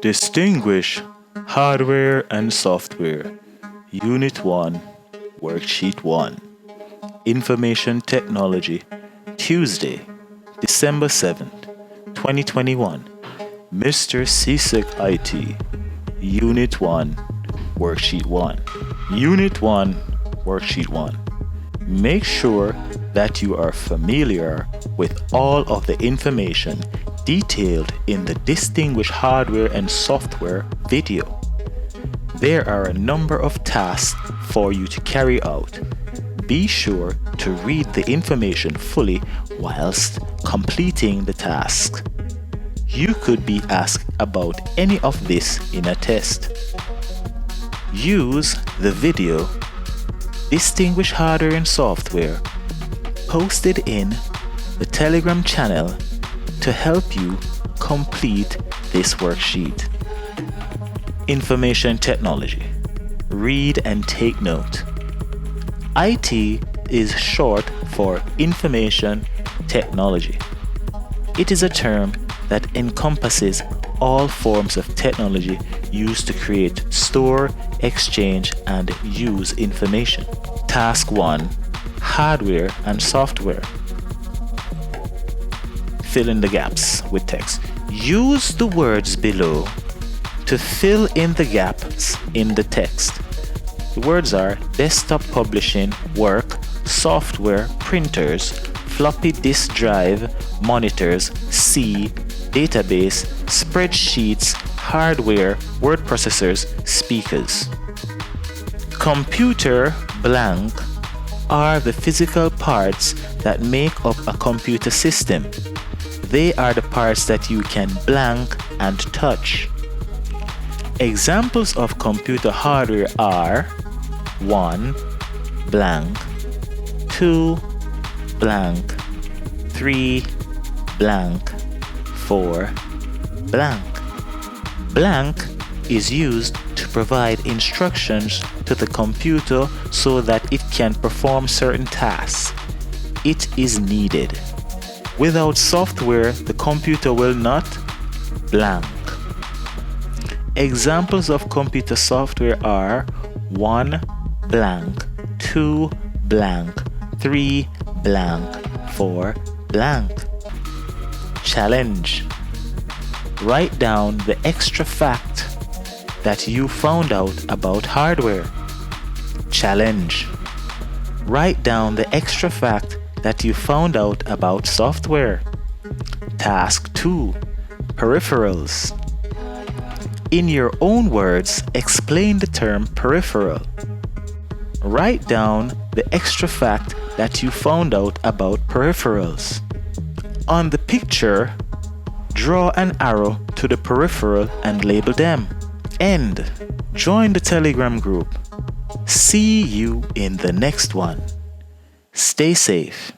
Distinguish hardware and software. Unit 1, Worksheet 1. Information Technology. Tuesday, December 7th, 2021. Mr. Csecit IT. Unit 1, Worksheet 1. Unit 1, Worksheet 1. Make sure that you are familiar with all of the information detailed in the Distinguish Hardware and Software video. There are a number of tasks for you to carry out. Be sure to read the information fully whilst completing the task. You could be asked about any of this in a test. Use the video Distinguish Hardware and Software posted in the Telegram channel to help you complete this worksheet. Information Technology. Read and take note. IT is short for Information Technology. It is a term that encompasses all forms of technology used to create, store, exchange, and use information. Task 1. Hardware and software. Fill in the gaps with text. Use the words below to fill in the gaps in the text. The words are desktop publishing, work, software, printers, floppy disk drive, monitors, C, database, spreadsheets, hardware, word processors, speakers. Computer blank are the physical parts that make up a computer system. They are the parts that you can blank and touch. Examples of computer hardware are 1. Blank, 2. Blank, 3. Blank, 4. Blank. Blank is used to provide instructions to the computer so that it can perform certain tasks. It is needed. Without software, the computer will not blank. Examples of computer software are 1. Blank, 2. Blank, 3. Blank, 4. Blank. Challenge. Write down the extra fact that you found out about hardware. Challenge. Write down the extra fact that you found out about software. Task 2. Peripherals. In your own words, explain the term peripheral. Write down the extra fact that you found out about peripherals. On the picture, draw an arrow to the peripheral and label them. End. Join the Telegram group. See you in the next one. Stay safe.